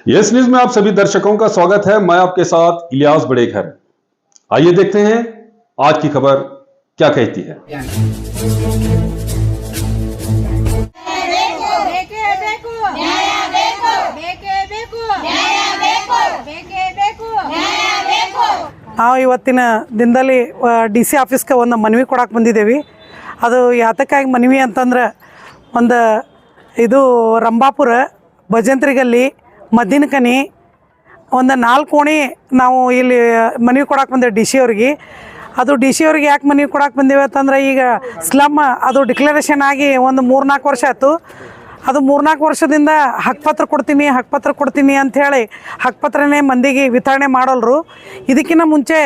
Yes news में आप सभी दर्शकों का स्वागत है। मैं आपके साथ इलियास बड़ेखर। आइए देखते हैं आज की खबर क्या कहती है। ನಾವು ಇವತ್ತಿನ ದಿನದಲ್ಲಿ DC ಆಫೀಸ್ಗೆ ಒಂದು ಮನವಿ ಕೊಡಕ್ಕೆ ಬಂದಿದ್ದೇವೆ. ಅದು ಯಾತಕ್ಕಾಗಿ ಮನವಿ ಅಂತಂದ್ರೆ ಒಂದು ಇದು ರಂಭಾಪುರ ಭಜಂತ್ರಿ ಗಲ್ಲಿ ಮದ್ದಿನಕನಿ ಒಂದು 4 ಕೋಣಿ ನಾವು ಇಲ್ಲಿ ಮನವಿ ಕೊಡಕ್ಕೆ ಬಂದೇವೆ DC ಅವ್ರಿಗೆ. ಅದು DC ಅವ್ರಿಗೆ ಯಾಕೆ ಮನವಿ ಕೊಡಕ್ಕೆ ಬಂದೇವೆ ಅಂತಂದ್ರೆ ಈಗ ಸ್ಲಮ್ ಅದು ಡಿಕ್ಲರೇಷನ್ ಆಗಿ ಒಂದು 3-4 ವರ್ಷ ಆಯಿತು. ಅದು 3-4 ವರ್ಷದಿಂದ ಹಕ್ಕುಪತ್ರ ಕೊಡ್ತೀನಿ ಅಂಥೇಳಿ ಹಕ್ಕುಪತ್ರನೇ ಮಂದಿಗೆ ವಿತರಣೆ ಮಾಡೋಲ್ರು. ಇದಕ್ಕಿಂತ ಮುಂಚೆ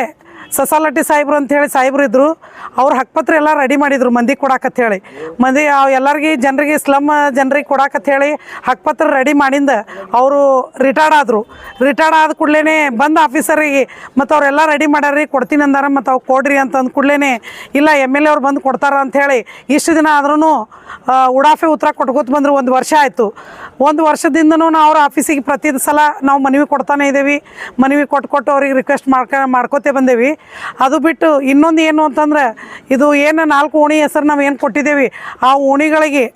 ಸಸಾಲಟಿ ಸಾಹೇಬ್ರು ಅಂಥೇಳಿ ಸಾಹೇಬ್ರು ಇದ್ದರು. ಅವ್ರು ಹಕ್ಕುಪತ್ರ ಎಲ್ಲ ರೆಡಿ ಮಾಡಿದರು ಮಂದಿಗೆ ಕೊಡಾಕತ್ತೇಳಿ. ಮಂದಿ ಎಲ್ಲರಿಗೆ ಜನರಿಗೆ ಸ್ಲಮ್ ಜನರಿಗೆ ಕೊಡಾಕತ್ತೇಳಿ ಹಕ್ಕುಪತ್ರ ರೆಡಿ ಮಾಡಿಂದ ಅವರು ರಿಟೈರ್ಡ್ ಆದರು. ರಿಟೈರ್ಡ್ ಆದ ಕೂಡಲೇ ಬಂದು ಆಫೀಸರಿಗೆ ಮತ್ತು ಅವರೆಲ್ಲ ರೆಡಿ ಮಾಡ್ಯಾರಿ ಕೊಡ್ತೀನಿ ಅಂದಾರ ಮತ್ತು ಅವ್ರು ಕೊಡ್ರಿ ಅಂತಂದು ಕೂಡಲೇ ಇಲ್ಲ MLA ಅವ್ರು ಬಂದು ಕೊಡ್ತಾರ ಅಂಥೇಳಿ ಇಷ್ಟು ದಿನ ಆದ್ರೂ ಉಡಾಫೆ ಉತ್ತರ ಕೊಟ್ಕೋತ ಬಂದರು. 1 ವರ್ಷ ಆಯಿತು. 1 ವರ್ಷದಿಂದನೂ ನಾವು ಅವ್ರ ಆಫೀಸಿಗೆ ಪ್ರತಿ ಸಲ ನಾವು ಮನವಿ ಕೊಡ್ತಾನೆ ಇದ್ದೇವೆ. ಮನವಿ ಕೊಟ್ಟು ಅವ್ರಿಗೆ ರಿಕ್ವೆಸ್ಟ್ ಮಾಡ್ಕೋತೇ ಬಂದೇವಿ. ಅದು ಬಿಟ್ಟು ಇನ್ನೊಂದು ಏನು ಅಂತಂದ್ರೆ ಇದು ಏನು 4 ಓಣಿ ಹೆಸರು ನಾವು ಏನು ಕೊಟ್ಟಿದ್ದೇವೆ ಆ ಓಣಿಗಳಿಗೆ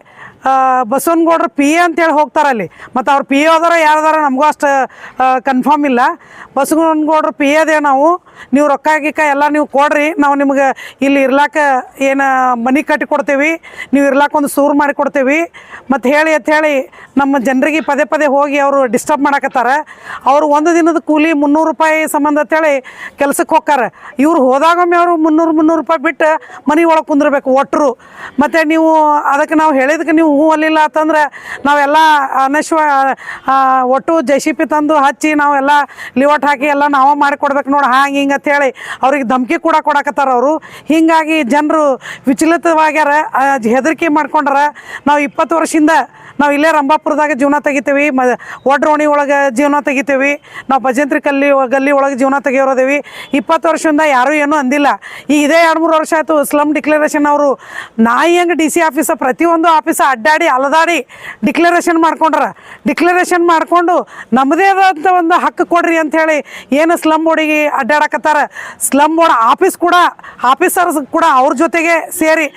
ಬಸವನಗೌಡ್ರು PA ಅಂತೇಳಿ ಹೋಗ್ತಾರೆ ಅಲ್ಲಿ. ಮತ್ತು ಅವ್ರು PA ಹೋದಾರ ಯಾರ್ದಾರ ನಮಗೂ ಅಷ್ಟು ಕನ್ಫರ್ಮ್ ಇಲ್ಲ. ಬಸವನಗೌಡ್ರು PA ಅದೇ ನಾವು. ನೀವು ರೊಕ್ಕ ಗಿಕ್ಕ ಎಲ್ಲ ನೀವು ಕೊಡ್ರಿ, ನಾವು ನಿಮ್ಗೆ ಇಲ್ಲಿ ಇರ್ಲಾಕ ಏನು ಮನೆ ಕಟ್ಟಿ ಕೊಡ್ತೇವೆ, ನೀವು ಇರ್ಲಾಕ ಒಂದು ಸೂರು ಮಾಡಿ ಕೊಡ್ತೇವೆ ಮತ್ತು ಹೇಳಿ ನಮ್ಮ ಜನರಿಗೆ ಪದೇ ಹೋಗಿ ಅವರು ಡಿಸ್ಟರ್ಬ್ ಮಾಡಕತ್ತಾರ. ಅವರು ಒಂದು ದಿನದ ಕೂಲಿ 300 ರೂಪಾಯಿ ಸಂಬಂಧ ಅಂತೇಳಿ ಕೆಲಸಕ್ಕೆ ಹೋಗ್ತಾರೆ. ಇವ್ರು ಹೋದಾಗೊಮ್ಮೆ ಅವರು 300 ರೂಪಾಯಿ ಬಿಟ್ಟು ಮನೆ ಒಳಗೆ ಕುಂದಿರ್ಬೇಕು ಒಟ್ಟರು. ಮತ್ತು ನೀವು ಅದಕ್ಕೆ ನಾವು ಹೇಳಿದಕ್ಕೆ ನೀವು ಹೂ ಅಲ್ಲಿಲ್ಲ ಅಂತಂದ್ರೆ ನಾವೆಲ್ಲ ಒಟ್ಟು JCP ತಂದು ಹಚ್ಚಿ ನಾವೆಲ್ಲ ಲಿವಟ್ ಹಾಕಿ ಎಲ್ಲ ನಾವು ಮಾಡಿಕೊಡ್ಬೇಕು ನೋಡಿ ಹಿಂಗೆ ಅಂತೇಳಿ ಅವ್ರಿಗೆ ಧಮಕಿ ಕೂಡ ಕೊಡಕತ್ತಾರ ಅವರು. ಹೀಗಾಗಿ ಜನರು ವಿಚಲಿತವಾಗ್ಯಾರ, ಹೆದರಿಕೆ ಮಾಡ್ಕೊಂಡ್ರ. ನಾವು 20 ವರ್ಷದಿಂದ ನಾವು ಇಲ್ಲೇ ರಂಭಾಪುರದಾಗ ಜೀವನ ತೆಗಿತೀವಿ, ಒಡ್ರೋಣಿ ಒಳಗೆ ಜೀವನ ತೆಗಿತೀವಿ, ನಾವು ಭಜಂತ್ರಿ ಗಲ್ಲಿ ಒಳಗೆ ಜೀವನ ತೆಗಿಯೋದೇವಿ. 20 ವರ್ಷದಿಂದ ಯಾರೂ ಏನೂ ಅಂದಿಲ್ಲ. ಈಗ ಇದೇ 2-3 ವರ್ಷ ಆಯಿತು ಸ್ಲಮ್ ಡಿಕ್ಲರೇಷನ್ ಅವರು ನಾಯಿ ಹೆಂಗೆ DC ಆಫೀಸ ಪ್ರತಿಯೊಂದು ಆಫೀಸ ಅಡ್ಡಾಡಿ ಅಲದಾಡಿ ಡಿಕ್ಲರೇಷನ್ ಮಾಡಿಕೊಂಡು ನಮ್ಮದೇ ಆದಂಥ ಒಂದು ಹಕ್ಕು ಕೊಡ್ರಿ ಅಂಥೇಳಿ ಏನು ಸ್ಲಮ್ ಬೋರ್ಡಿಗೆ ಅಡ್ಡಾಡಕತ್ತಾರ. ಸ್ಲಮ್ ಬೋರ್ಡ್ ಆಫೀಸರ್ಸ್ ಕೂಡ ಅವ್ರ ಜೊತೆಗೆ ಸೇರಿ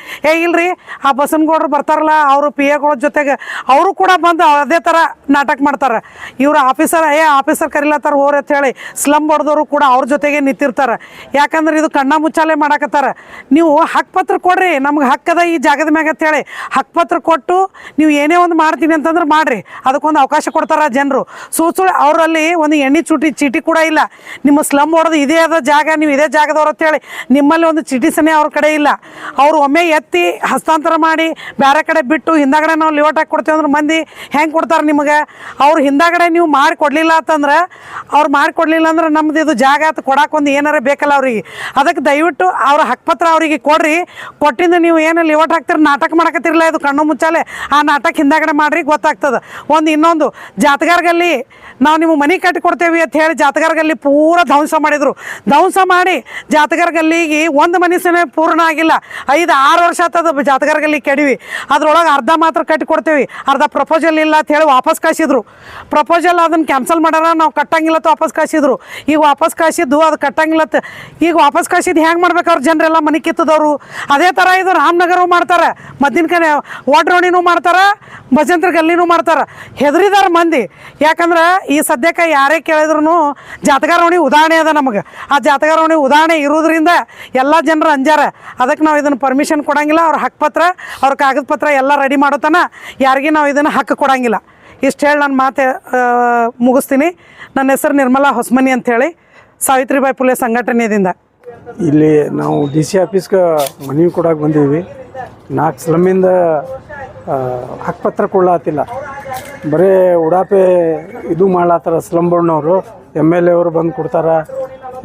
ಇಲ್ರಿ ಆ ಬಸವನಗೌಡರು ಬರ್ತಾರಲ್ಲ ಅವರು PAಗಳ ಜೊತೆಗೆ ಅವರು ಕೂಡ ಬಂದು ಅದೇ ಥರ ನಾಟಕ ಮಾಡ್ತಾರೆ. ಇವರು ಆಫೀಸರ್ ಕರಿಲತ್ತಾರ ಹೋರಿ ಅಂತ ಹೇಳಿ ಸ್ಲಮ್ ಬೋರ್ಡ್ದವರು ಕೂಡ ಅವ್ರ ಜೊತೆಗೆ ನಿಂತಿರ್ತಾರೆ. ಯಾಕಂದ್ರೆ ಇದು ಕಣ್ಣ ಮುಚ್ಚಾಲೆ ಮಾಡಕತ್ತಾರ. ನೀವು ಹಕ್ಕುಪತ್ರ ಕೊಡ್ರಿ, ನಮ್ಗೆ ಹಕ್ಕದ ಈ ಜಾಗದ ಮ್ಯಾಗ ಅಂತೇಳಿ ಹಕ್ಕುಪತ್ರ ಕೊಟ್ಟು ನೀವು ಏನೇ ಒಂದು ಮಾಡ್ತೀನಿ ಅಂತಂದ್ರೆ ಮಾಡಿರಿ, ಅದಕ್ಕೊಂದು ಅವಕಾಶ ಕೊಡ್ತಾರೆ ಜನರು. ಸುಳ್ಳು ಅವರಲ್ಲಿ ಒಂದು ಎಣ್ಣೆ ಚೀಟಿ ಕೂಡ ಇಲ್ಲ. ನಿಮ್ಮ ಸ್ಲಮ್ ಬೋರ್ಡ್ದು ಇದೇ ಆದ ಜಾಗ, ನೀವು ಇದೇ ಜಾಗದವ್ರು ಅಂತೇಳಿ ನಿಮ್ಮಲ್ಲಿ ಒಂದು ಚೀಟಿ ಸನೇ ಅವ್ರ ಕಡೆ ಇಲ್ಲ. ಅವರು ಒಮ್ಮೆ ಎತ್ತಿ ಹಸ್ತಾಂತರ ಮಾಡಿ ಬೇರೆ ಕಡೆ ಬಿಟ್ಟು ಹಿಂದಾಗಡೆ ನಾವು ಲಿವಟ್ ಹಾಕಿ ಕೊಡ್ತೀವಿ ಅಂದ್ರೆ ಮಂದಿ ಹೆಂಗೆ ಕೊಡ್ತಾರೆ ನಿಮಗೆ? ಅವ್ರು ಹಿಂದಾಗಡೆ ನೀವು ಮಾಡಿಕೊಡ್ಲಿಲ್ಲ ಅಂತಂದ್ರೆ ನಮ್ದು ಇದು ಜಾಗ ಅಂತ ಕೊಡಾಕೊಂದು ಏನಾರ ಬೇಕಲ್ಲ ಅವ್ರಿಗೆ. ಅದಕ್ಕೆ ದಯವಿಟ್ಟು ಅವ್ರ ಹಕ್ಕುಪತ್ರ ಅವರಿಗೆ ಕೊಡ್ರಿ. ಕೊಟ್ಟಿಂದ ನೀವು ಏನು ಲಿವಟ್ ಹಾಕ್ತೀರಿ ನಾಟಕ ಮಾಡಕತ್ತಿರಲ್ಲ, ಇದು ಕಣ್ಣು ಮುಚ್ಚಾಲೆ ಆ ನಾಟಕ ಹಿಂದಾಗಡೆ ಮಾಡ್ರಿ, ಗೊತ್ತಾಗ್ತದೆ. ಇನ್ನೊಂದು ಜಾತಗಾರ್ಗಲ್ಲಿ ನಾವು ನಿಮ್ಮ ಮನೆ ಕಟ್ಟಿ ಕೊಡ್ತೇವೆ ಅಂತ ಹೇಳಿ ಜಾತಗಾರ್ಗಲ್ಲಿ ಪೂರ ಧ್ವಂಸ ಮಾಡಿದರು. ಧ್ವಂಸ ಮಾಡಿ ಜಾತಗಾರ್ಗಲ್ಲಿಗೆ ಒಂದು ಮನುಷ್ಯನೇ ಪೂರ್ಣ ಆಗಿಲ್ಲ. 5-6 ವರ್ಷ ಆಗ್ತದೆ ಜಾತಗಾರ್ಗಲ್ಲಿ ಕೆಡವಿ. ಅದ್ರೊಳಗೆ ಅರ್ಧ ಮಾತ್ರ ಕಟ್ಟಿ ಕೊಡ್ತೇವೆ, ಅರ್ಧ ಪ್ರಪೋಸಲ್ ಇಲ್ಲ ಅಂತ ಹೇಳಿ ವಾಪಸ್ ಕಳಿಸಿದ್ರು. ಪ್ರಪೋಸಲ್ ಅದನ್ನು ಕ್ಯಾನ್ಸಲ್ ಮಾಡ್ಯಾರ, ನಾವು ಕಟ್ಟಂಗಿಲ್ಲತ್ತ ವಾಪಸ್ ಕಳಿಸಿದ್ರು. ಈಗ ವಾಪಸ್ ಕಳಿಸಿದ್ದು ಅದು ಕಟ್ಟಂಗಿಲ್ಲತ್ತ. ಈಗ ವಾಪಸ್ ಕಳಿಸಿದ್ದು ಹೆಂಗೆ ಮಾಡ್ಬೇಕು? ಅವ್ರು ಜನರೆಲ್ಲ ಮನೆ ಕಿತ್ತದವರು. ಅದೇ ಥರ ಇದು ರಾಮನಗರ ಮಾಡ್ತಾರೆ, ಮದ್ದಿನಕನೆ ಒಡ್ರೋಣಿನೂ ಮಾಡ್ತಾರೆ, ಭಜಂತ್ರಿ ಗಲ್ಲಿನೂ ಮಾಡ್ತಾರೆ. ಹೆದರಿದಾರ ಮಂದಿ. ಯಾಕಂದ್ರೆ ಈ ಸದ್ಯಕ್ಕೆ ಯಾರೇ ಕೇಳಿದ್ರು ಜಾತಗಾರೋಣಿ ಉದಾಹರಣೆ ಅದ ನಮಗೆ. ಆ ಜಾತಗಾರೋಣಿ ಉದಾಹರಣೆ ಇರೋದ್ರಿಂದ ಎಲ್ಲ ಜನರು ಅಂಜಾರ. ಅದಕ್ಕೆ ನಾವು ಇದನ್ನು ಪರ್ಮಿಷನ್ ಕೊಡಂಗಿಲ್ಲ. ಅವ್ರ ಹಕ್ಕುಪತ್ರ ಅವ್ರ ಕಾಗದ ಪತ್ರ ಎಲ್ಲ ರೆಡಿ ಮಾಡೋತನ ಯಾರಿಗೆ ನಾವು ಇದನ್ನು ಹಕ್ಕು ಕೊಡಂಗಿಲ್ಲ. ಇಷ್ಟು ಹೇಳಿ ನಾನು ಮಾತೆ ಮುಗಿಸ್ತೀನಿ. ನನ್ನ ಹೆಸರು ನಿರ್ಮಲಾ ಹೊಸಮನಿ ಅಂಥೇಳಿ, ಸಾವಿತ್ರಿಬಾಯಿ ಫುಲೆ ಸಂಘಟನೆಯಿಂದ. ಇಲ್ಲಿ ನಾವು DC ಆಫೀಸ್ಗೆ ಮನವಿ ಕೊಡೋಕೆ ಬಂದೀವಿ. 4 ಸ್ಲಮ್ಮಿಂದ ಹಕ್ಕುಪತ್ರ ಕೊಡ್ಲಾತಿಲ್ಲ, ಬರೀ ಉಡಾಪೆ ಇದು ಮಾಡ್ಲಾತ್ತಾರ ಸ್ಲಮ್ ಬೋರ್ಡ್ನವರು. MLA ಅವರು ಬಂದು ಕೊಡ್ತಾರೆ.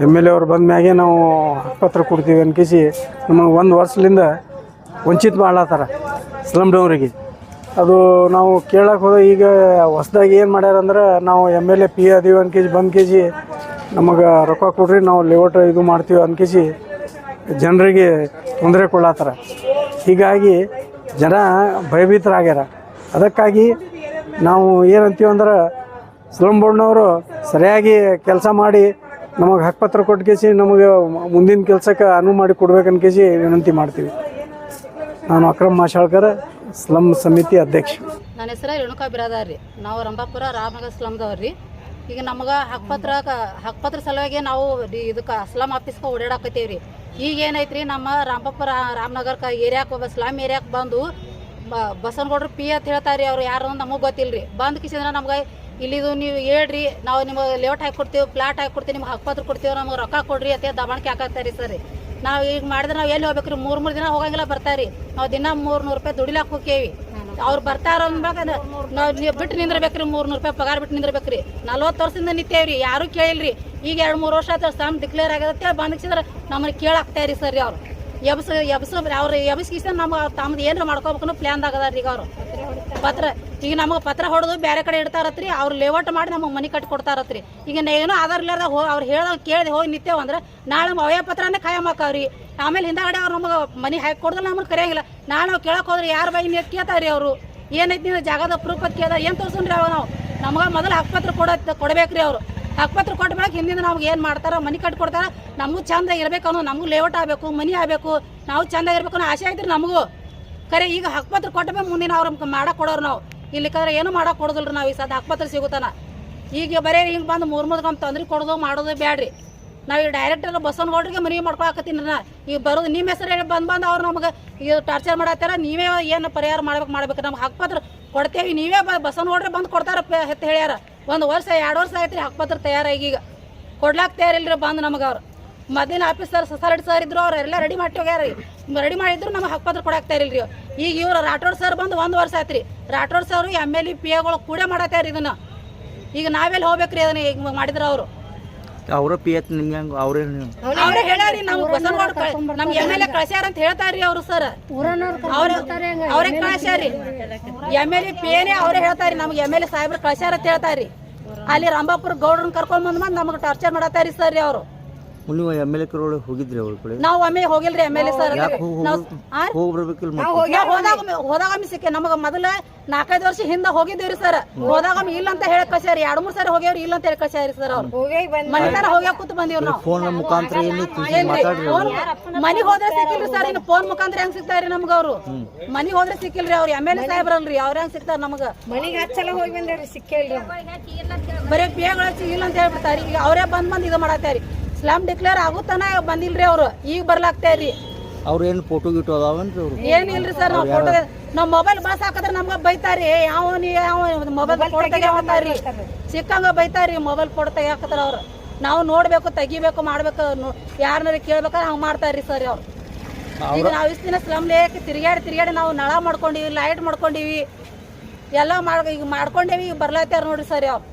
MLA ಅವ್ರು ಬಂದ ಮ್ಯಾಗೆ ನಾವು ಹಕ್ಕುಪತ್ರ ಕೊಡ್ತೀವಿ ಅನ್ಕಿಸಿ ನಮಗೆ 1 ವರ್ಷದಿಂದ ವಂಚಿತ ಮಾಡ್ಲಾತ್ತಾರ ಸ್ಲಮ್ನವ್ರಿಗೆ. ಅದು ನಾವು ಕೇಳಕ್ಕೆ ಹೋದ ಈಗ ಹೊಸ್ದಾಗಿ ಏನು ಮಾಡ್ಯಾರಂದ್ರೆ ನಾವು MLA PA ಅದೀವಿ ಅನ್ಕಿಸಿ ಬಂದು ನಮಗೆ ರೊಕ್ಕ ಕೊಡ್ರಿ, ನಾವು ಲೇಔಟ್ ಇದು ಮಾಡ್ತೀವಿ ಅನ್ಕಿಸಿ ಜನರಿಗೆ ತೊಂದರೆ ಕೊಡ್ಲಾತ್ತಾರ. ಹೀಗಾಗಿ ಜನ ಭಯಭೀತರಾಗ್ಯಾರ. ಅದಕ್ಕಾಗಿ ನಾವು ಏನಂತೀವಿ ಅಂದ್ರೆ ಸ್ಲಮ್ ಬೋರ್ಡ್ನವರು ಸರಿಯಾಗಿ ಕೆಲಸ ಮಾಡಿ ನಮಗೆ ಹಕ್ಕುಪತ್ರ ಕೊಟ್ಕೇಸಿ ನಮಗೆ ಮುಂದಿನ ಕೆಲಸಕ್ಕೆ ಅನುವು ಮಾಡಿ ಕೊಡ್ಬೇಕನ್ಕೇಸಿ ವಿನಂತಿ ಮಾಡ್ತೀವಿ. ನಾನು ಅಕ್ರಮ್ ಮಾಶಾಳ್ಕರ್, ಸ್ಲಮ್ ಸಮಿತಿ ಅಧ್ಯಕ್ಷ. ನನ್ನ ಹೆಸರು ರೇಣುಕಾ ಬಿರಾದಾರ್ ರೀ. ನಾವು ರಂಭಾಪುರ ರಾಮನಗರ ಸ್ಲಮ್ದವ್ರು ರೀ. ಈಗ ನಮಗೆ ಹಕ್ಕುಪತ್ರ ಸಲುವಾಗಿ ನಾವು ಇದಕ್ಕೆ ಸ್ಲಮ್ ಆಫೀಸ್ಗೆ ಓಡಾಡಕತ್ತೀವಿ ರೀ. ಈಗ ಏನೈತೆ ರೀ, ನಮ್ಮ ರಂಭಾಪುರ ರಾಮನಗರಕ್ಕೆ ಏರಿಯಾಕ್ಕೆ ಸ್ಲಮ್ ಏರಿಯಾಕ್ಕೆ ಬಂದು ಬಸವನಗೌಡ್ರು ಪಿ ಅಂತ ಹೇಳ್ತಾರೆ ರೀ. ಅವ್ರು ಯಾರು ನಮಗೆ ಗೊತ್ತಿಲ್ಲ ರೀ. ಬಂದು ಕಿಸಿದ್ರೆ ನಮ್ಗೆ ಇಲ್ಲಿದು ನೀವು ಹೇಳ್ರಿ, ನಾವು ನಿಮಗೆ ಲೇಔಟ್ ಹಾಕಿ ಕೊಡ್ತೀವಿ, ಪ್ಲಾಟ್ ಹಾಕಿ ಕೊಡ್ತೀವಿ, ನಿಮ್ಗೆ ಹಕ್ಕುಪತ್ರ ಕೊಡ್ತೀವಿ, ನಮಗೆ ರೊಕ್ಕ ಕೊಡ್ರಿ ಅಂತ ದಬಾಣಿಕೆ ಹಾಕಾಕ್ತಾರೆ ರೀ ಸರ್. ನಾವು ಈಗ ಮಾಡಿದ್ರೆ ನಾವು ಎಲ್ಲಿ ಹೋಗ್ಬೇಕು ರೀ? 3 ದಿನ ಹೋಗಂಗಿಲ್ಲ ಬರ್ತಾರೆ. ನಾವು ದಿನ 300 ರೂಪಾಯಿ ದುಡಿಲಾಕ ಹೋಗ್ತೀವಿ. ಅವ್ರು ಬರ್ತಾರ ಅಂದಾಗ ನಾವು ಬಿಟ್ಟು ನಿಂದಿರ್ಬೇಕ್ರಿ. 300 ರೂಪಾಯಿ ಪಗಾರ ಬಿಟ್ಟು ನಿಂದಿರ್ಬೇಕ್ರಿ. 40 ವರ್ಷದಿಂದ ನಿಂತೇವ್ರಿ, ಯಾರು ಕೇಳಿಲ್ರಿ. ಈಗ 2-3 ವರ್ಷ ಆಯ್ತು ಸ್ಲಮ್ ಡಿಕ್ಲೇರ್ ಆಗತ್ತೆ ಬಂದಿಸಿದ್ರೆ ನಮ್ಮನ್ನ ಕೇಳಾಕ್ತಾರಿ ಸರ್. ಅವ್ರು ಅವ್ರು ಎಬ್ಸ್ಕಿಸ ನಮ್ಗೆ ತಮ್ಮದು ಏನಾರ ಮಾಡ್ಕೋಬೇಕು ಪ್ಲ್ಯಾನ್ದಾಗದ ಈಗ ಅವರು ಪತ್ರ. ಈಗ ನಮಗೆ ಪತ್ರ ಹೊಡೆದು ಬೇರೆ ಕಡೆ ಇಡ್ತಾರತ್ರಿ. ಅವ್ರು ಲೇಔಟ್ ಮಾಡಿ ನಮಗೆ ಮನೆ ಕಟ್ಟಿ ಕೊಡ್ತಾರತ್ರಿ. ಈಗ ಏನೋ ಆಧಾರ ಇಲ್ಲಾರ್ದ ಅವ್ರು ಹೇಳ್ದಾಗ ಕೇಳಿದೆ ಹೋಗಿ ನಿಂತೇವು ಅಂದ್ರೆ ನಾಳೆ ನಮ್ಮ ಅವಯ ಪತ್ರನೇ ಖಾಯಂ ಹಾಕವ್ರಿ. ಆಮೇಲೆ ಹಿಂದಾಗಡೆ ಅವ್ರು ನಮಗೆ ಮನೆ ಹಾಕಿ ಕೊಡ್ದಲ್ಲ ನಮ್ಮನ್ನು ಕರೆಯಂಗಿಲ್ಲ. ನಾಳೆ ನಾವು ಕೇಳಕ್ಕೆ ಹೋದ್ರೆ ಯಾರು ಬೈ ನೀರು ಕೇಳ್ತಾರೆ ಅವರು. ಏನೈತಿ ನೀವು ಜಾಗದ ಪ್ರೂಫ್ ಅಂತ ಕೇಳ್ತಾರೆ. ಏನು ತೋರಿಸ್ರಿ ಅವ ನಾವು ನಮ್ಗೆ ಮೊದಲು ಹಕ್ಕುಪತ್ರ ಕೊಡಬೇಕ್ರಿ. ಅವರು ಹಕ್ಕುಪತ್ರ ಕೊಟ್ಟ ಮೇಲೆ ಹಿಂದಿಂದ ನಮ್ಗೆ ಏನು ಮಾಡ್ತಾರೆ, ಮನೆ ಕಟ್ಟಿ ಕೊಡ್ತಾರೆ. ನಮಗೂ ಚಂದ ಇರಬೇಕು ಅನ್ನೋ, ನಮಗೂ ಲೇಔಟ್ ಆಗಬೇಕು, ಮನೆ ಆಗಬೇಕು, ನಾವು ಚಂದ ಇರಬೇಕು ಅನ್ನೋ ಆಸೆ ಐತ್ರಿ ನಮಗೂ. ಖರೆ ಈಗ ಹಕ್ಕುಪತ್ರ ಕೊಟ್ಟ ಮೇಲೆ ಮುಂದಿನ ಅವ್ರು ಮಾಡಕ್ಕೆ ಕೊಡೋರು. ನಾವು ಇಲ್ಲಿಕಂದ್ರೆ ಏನು ಮಾಡಕ್ಕೆ ಕೊಡೋದಿಲ್ಲ ನಾವು. ಈ ಸದ ಹಕ್ಕುಪತ್ರ ಸಿಗುತ್ತಾನ. ಈಗ ಬರೀ ಹಿಂಗೆ ಬಂದು 3 ಗಮ್ ತೊಂದ್ರೆ ಕೊಡೋದು ಮಾಡೋದು ಬ್ಯಾಡ್ರಿ. ನಾವು ಈಗ ಡೈರೆಕ್ಟ್ ಎಲ್ಲ ಬಸವನಗೌಡ್ರಿಗೆ ಮನೆ ಮಾಡ್ಕೊಳಕತ್ತೀನಿ ನಾ. ಈಗ ಬರೋದು ನಿಮ್ಮ ಹೆಸರು ಹೇಳಿ ಬಂದು ಅವ್ರು ನಮ್ಗೆ ಈಗ ಟಾರ್ಚರ್ ಮಾಡತ್ತಾರ. ನೀವೇ ಏನು ಪರಿಹಾರ ಮಾಡ್ಬೇಕು. ನಮ್ಗೆ ಹಕ್ಕುಪತ್ರ ಕೊಡ್ತೇವೆ, ನೀವೇ ಬಸವನಗೌಡ್ರೆ ಬಂದು ಕೊಡ್ತಾರ ಅಂತ ಹೇಳ್ಯಾರ. 1 ವರ್ಷ 2 ವರ್ಷ ಆಯ್ತು ರೀ ಹಕ್ಕುಪತ್ರ ತಯಾರಾಗಿ. ಈಗ ಕೊಡ್ಲಾಕ್ ತಯಾರಿಲ್ರಿ ಬಂದು ನಮಗೆ. ಅವ್ರು ಮೊದಲಿನ ಆಫೀಸರ್ ಸಸಾರೆಡ್ಡಿ ಸರ್ ಇದ್ರು, ಅವರೆಲ್ಲ ರೆಡಿ ಮಾಡಿ ಹೋಗ್ಯಾರ. ರೆಡಿ ಮಾಡಿದ್ರು ನಮಗೆ ಹಕ್ಕುಪತ್ರ ಕೊಡಾಕ್ತಾ ಇರಲ್ರಿ. ಈಗ ಇವ್ರು ರಾಠೋಡ್ ಸರ್ ಬಂದು 1 ವರ್ಷ ಆಯ್ತು ರೀ. ರಾಠೋಡ್ ಸರ್ MLA PAಗಳು ಕೂಡ ಮಾಡತ್ತಾರ ಇದನ್ನ. ಈಗ ನಾವೆಲ್ಲಿ ಹೋಗ್ಬೇಕ್ರಿ ಅದನ್ನ ಈಗ ಮಾಡಿದ್ರ ಅವರು? ಅವರ ಪಿ ಎತ್ ನಿಮ್ಗೆ ಅವ್ರೇ ಹೇಳ್ಯಾರಿ. ನಮ್ಗೆ ಬಸವನಗೌಡ ನಮ್ಗೆ MLA ಕಳ್ಸ್ಯಾರ ಅಂತ ಹೇಳ್ತಾರ್ರಿ ಅವರು ಸರ್. ಅವ್ರೇ ಕಳ್ಸ್ಯಾರಿ. MLA PAನೇ ಅವರೇ ಹೇಳ್ತಾರಿ ನಮ್ಗೆ MLA ಸಾಹೇಬ್ರು ಕಳ್ಸ್ಯಾರ ಅಂತ ಹೇಳ್ತಾರಿ. ಅಲ್ಲಿ ರಂಭಾಪುರ ಗೌಡ್ರನ್ನ ಕರ್ಕೊಂಡ್ ಬಂದ್ ನಮ್ಗೆ ಟಾರ್ಚರ್ ಮಾಡತ್ತಾರಿ ಸರ್ ಅವರು. ನೀವು MLA ಕರೋಳ ಹೋಗಿದ್ರಿ ಅವ್ರ ಕಡೆ? ನಾವು ಒಮ್ಮೆ ಹೋಗಿಲ್ರಿ MLA ಸರ್. ಹೋದಾಗ ಸಿಕ್ಕ ನಮಗ ಮೊದಲ 4-5 ವರ್ಷ ಹಿಂದೆ ಹೋಗಿದ್ದೇವ್ರಿ ಸರ್. ಹೋದಾಗ ಇಲ್ಲ ಅಂತ ಹೇಳಿ ಕಳ್ಸ್ಯಾರಿ. 2-3 ಸಾರಿ ಹೋಗ್ಯಾವ್ರಿ, ಇಲ್ಲ ಅಂತ ಹೇಳಿ ಕಳ್ಸ್ಯಾರಿ ಸರ್. ಅವ್ರು ಮನೆತಾರ ಹೋಗ್ಯಾಕ ಕೂತ್ ಬಂದಿವ್ರಿ ನಾವು. ಫೋನ್ ಮುಖಾಂತರ ಮನಿಗ್ ಹೋದ್ರೆ ಸಿಕ್ಕಿಲ್ರಿ ಸರ್. ಇನ್ನು ಫೋನ್ ಮುಖಾಂತರ ಹೆಂಗ್ ಸಿಗ್ತಾರಿ ನಮ್ಗ? ಅವ್ರು ಮನಿಗ್ ಹೋದ್ರೆ ಸಿಕ್ಕಿಲ್ರಿ. ಅವ್ರು MLA ಸಾಹೇಬ್ರಲ್ರಿ, ಅವ್ರ ಹೆಂಗ್ ಸಿಗ್ತಾರ ನಮಗ? ಮನಿಗೆ ಹಚ್ಚಲ ಹೋಗಿ ಬಂದೇವ್ರಿ, ಸಿಕ್ಕಿಲ್ರಿ. ಬರೀ PAಗಳ ಇಲ್ಲ ಅಂತ ಹೇಳ್ಬಿಡ್ತಾರಿ. ಈಗ ಅವರೇ ಬಂದ್ ಇದು ಮಾಡತ್ತಾರಿ. ಸ್ಲಮ್ ಡಿಕ್ಲೇರ್ ಆಗುತ್ತಾನ ಬಂದಿಲ್ರಿ ಅವ್ರು. ಈಗ ಬರ್ಲಾಗ್ತಾರ್ರಿ. ಅವ್ರು ಏನು ಫೋಟೋ ಗಿಟೋ ಅದಾವನ್ರಿ? ಅವ್ರು ಏನಿಲ್ರಿ ಸರ್. ನಾವು ಫೋಟೋ ನಾವು ಮೊಬೈಲ್ ಬಸ್ ಹಾಕಿದ್ರೆ ನಮ್ಗೆ ಬೈತಾರಿ. ಯಾವ ಮೊಬೈಲ್ ಫೋಟೋ ತೆಗಿತಾರಿ, ಸಿಕ್ಕಂಗ ಬೈತಾರಿ. ಮೊಬೈಲ್ ಫೋಟೋ ತೆಗಿಯಾಕತ್ತಾರ ಅವ್ರು. ನಾವು ನೋಡ್ಬೇಕು, ತೆಗಿಬೇಕು, ಮಾಡ್ಬೇಕು, ಯಾರನ್ನಾರ ಕೇಳ್ಬೇಕಾದ್ರೆ ಹಂಗೆ ಮಾಡ್ತಾರ್ರಿ ಸರ್ ಅವ್ರು. ಈಗ ನಾವು ಇಷ್ಟು ದಿನ ಸ್ಲಮ್ ಲೇಕ್ ತಿರುಗಾಡಿ ನಾವು ನಳ ಮಾಡ್ಕೊಂಡಿವಿ, ಲೈಟ್ ಮಾಡ್ಕೊಂಡಿವಿ, ಎಲ್ಲ ಈಗ ಮಾಡ್ಕೊಂಡೇವಿ. ಈಗ ಬರ್ಲಾತ್ತಾರ ನೋಡ್ರಿ ಸರ್ ಅವ್ರು.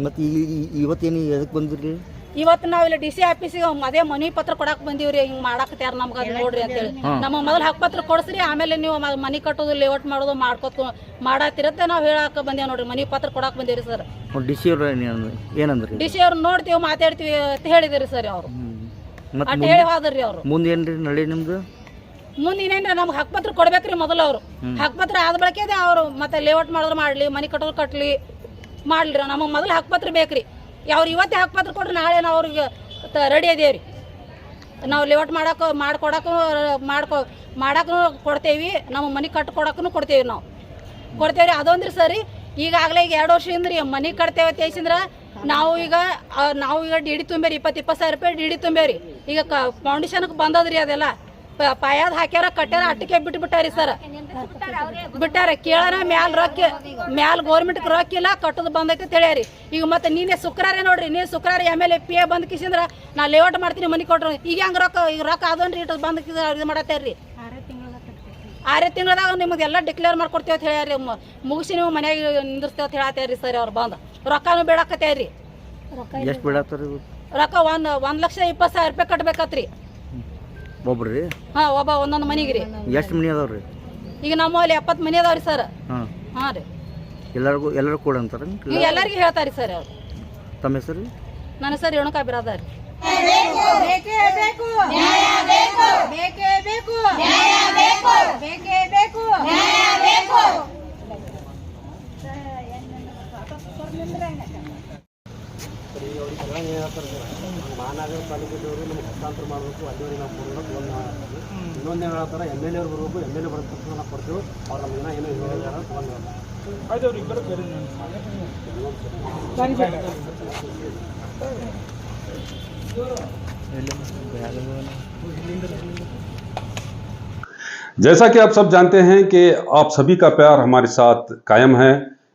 ಮತ್ತೆ ಇವತ್ತೇನು ಎದಕ್ಕೆ ಬಂದ್ರಿ? ಇವತ್ತು ನಾವು ಇಲ್ಲಿ DC ಆಫೀಸಿಗೆ ಅದೇ ಮನಿ ಪತ್ರ ಕೊಡಾಕ್ ಬಂದೀವ್ರಿ. ಹಿಂಗ್ ಮಾಡಾಕತ್ಯಾರ ನಮ್ಗೆ ಅದು ನೋಡ್ರಿ ಅಂತೇಳಿ. ನಮ್ಮ ಮೊದಲು ಹಕ್ಕುಪತ್ರ ಕೊಡ್ಸ್ರಿ, ಆಮೇಲೆ ನೀವು ಮನಿ ಕಟ್ಟೋದು, ಲೇಔಟ್ ಮಾಡೋದು ಮಾಡಾತಿರತ್ತೆ ನಾವು ಹೇಳಾಕ ಬಂದೇವ್ ನೋಡ್ರಿ. ಮನಿ ಪತ್ರ ಕೊಡಾಕ್ ಬಂದೇವ್ರಿ ಸರ್. DC ಅವ್ರು ಏನಂದ್ರಿ? DC ಅವ್ರು ನೋಡ್ತೀವಿ, ಮಾತಾಡ್ತೀವಿ ಅಂತ ಹೇಳಿದಿರಿ ಸರ್ ಅವ್ರು. ಅಟ್ ಹೇಳಿ ಹೋದ್ರಿ ಅವ್ರು. ಮುಂದೆ ಏನ್ರಿ ನಳಿ ನಿಮ್ದು? ಮುಂದೆ ಇನ್ನೇನ್ರಿ ನಮ್ಗೆ ಹಕ್ಕುಪತ್ರ ಕೊಡ್ಬೇಕ್ರಿ ಮೊದಲು. ಅವ್ರು ಹಕ್ಕುಪತ್ರ ಆದ ಬಳಕೆ ಅವ್ರು ಮತ್ತೆ ಲೇಔಟ್ ಮಾಡಿದ್ರು ಮಾಡ್ಲಿ, ಮನಿ ಕಟ್ಟೋದು ಕಟ್ಲಿ ಮಾಡ್ಲಿ. ನಮಗೆ ಮೊದಲು ಹಕ್ಕುಪತ್ರ ಬೇಕ್ರಿ. ಅವ್ರು ಇವತ್ತೇ ಹಕ್ಕುಪತ್ರ ಕೊಟ್ರೆ ನಾಳೆ ನಾವು ಅವ್ರಿಗೆ ರೆಡಿ ಅದೇವ್ರಿ. ನಾವು ಲೇಔಟ್ ಮಾಡಾಕು ಕೊಡ್ತೇವಿ, ನಮ್ಮ ಮನೆ ಕಟ್ಕೊಡಕ್ಕೂ ಕೊಡ್ತೇವಿ. ನಾವು ಕೊಡ್ತೇವ್ರಿ. ಅದೊಂದ್ರಿ ಸರಿ. ಈಗಾಗಲೇ ಈಗ 2 ವರ್ಷದಿಂದ ರೀ ಮನೆ ಕಟ್ತೇವೆ ತೇಸಿಂದ್ರೆ ನಾವು ಈಗ DD ತುಂಬೇರಿ. 20 ಸಾವಿರ ರೂಪಾಯಿ DD ತುಂಬೇವ್ರಿ. ಈಗ ಫೌಂಡೇಶನ್ಗೆ ಬಂದದ್ರಿ. ಅದೆಲ್ಲ ಪಾಯದ ಹಾಕ್ಯಾರ, ಕಟ್ಯಾರ, ಅಟ್ಟಿಗೆ ಬಿಟ್ಟಾರಿ ಸರ್. ಬಿಟ್ಟಾರ. ಕೇಳೋಣ ಮ್ಯಾಲ ಗೌರ್ಮೆಂಟ್ಗೆ ರೊಕ್ಕಿಲ್ಲ, ಕಟ್ಟೋದು ಬಂದೈತೆ ಅಂತ ಹೇಳ್ಯಾರಿ. ಈಗ ಮತ್ತೆ ನೀನೇ ಶುಕ್ರವಾರ ನೋಡ್ರಿ, ನೀನು ಶುಕ್ರವಾರ MLA PA ಬಂದ್ ಕಿಸಿಂದ್ರ ನಾ ಲೇಔಟ್ ಮಾಡ್ತೀನಿ, ಮನೆ ಕೊಟ್ರು. ಈಗ ಹೆಂಗೆ ರೊಕ್ಕ ಅದೊಂದ್ರಿ ಇಟ್ಟು ಬಂದ್ ಇದು ಮಾಡತ್ತಾರ್ರಿ. 6 ತಿಂಗಳದಾಗ ನಿಮ್ದೆಲ್ಲ ಡಿಕ್ಲೇರ್ ಮಾಡ್ಕೊಡ್ತೇವೆ ಅಂತ ಹೇಳ್ಯಾರಿ. ಮುಗಿಸಿ ನೀವು ಮನ್ಯಾಗ ನಿಂದಿರ್ತೇವೆ ಅಂತ ಹೇಳತ್ತಾರ್ರಿ ಸರ್. ಅವ್ರು ಬಂದು ರೊಕ್ಕನೂ ಬೇಡಾಕತ್ಯಾರ್ರಿ. ಎಷ್ಟು ಬೇಡಾತಾರ ರೊಕ್ಕ? 1,20,000 ರೂಪಾಯಿ ಕಟ್ಬೇಕತ್ರಿ ಒಬ್ರಿ? ಹಾಂ, ಒಂದೊಂದು ಮನೆಗೆ ರೀ. ಎಷ್ಟು ಮನೆ ಅದಾವ್ರಿ? ಈಗ ನಮ್ಮಲ್ಲಿ 70 ಮನೆ ಅದಾವ್ರಿ ಸರ್. ಹಾಂ ರೀ. ಎಲ್ಲರೂ ಕೂಡ ಅಂತಾರ? ಈಗ ಎಲ್ಲರಿಗೂ ಹೇಳ್ತಾರಿ ಸರ್ ಅವ್ರು. ತಮ್ಮ ಹೆಸರು? ನನ್ನ ಹೆಸರು ರೇಣುಕಾ ಬಿರಾದಾರ್. ಬೇಕು ಹೇಳ್ತಾರೆ ಸರ್ ಮಹಾನಗರ ಪಾಲಿಕೆದವರು ನಮ್ಗೆ ಹಸ್ತಾಂತರ ಮಾಡಬೇಕು ಅಲ್ಲಿವರೆಗೆ ನಾವು ಕೊಡಬೇಕು ಒಂದು ಹೇಳ್ತಾರೆ ಇನ್ನೊಂದೇನು ಹೇಳ್ತಾರೆ ಎಮ್ ಎಲ್ ಎ ಬರಬೇಕು ಎಮ್ ಎಲ್ ಎ ಬರೋದ ತಕ್ಷಣ ನಾವು ಕೊಡ್ತೀವಿ ಅವ್ರು ನಮ್ಗೆ ಏನೋ ಹೇಳಿದಾರೆ ಒಂದು जैसा कि आप सब जानते हैं कि आप सभी का प्यार हमारे साथ कायम है।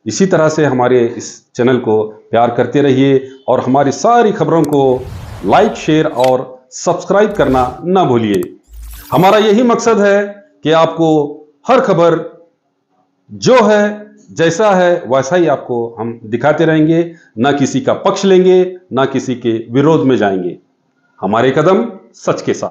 इसी तरह से हमारे इस चैनल को प्यार करते रहिए और हमारी सारी खबरों को लाइक, शेयर और सब्सक्राइब करना ना भूलिए। हमारा यही मकसद है कि आपको हर खबर जो है जैसा है वैसा ही आपको हम दिखाते रहेंगे, ना किसी का पक्ष लेंगे, ना किसी के विरोध में जाएंगे। हमारे कदम सच के साथ।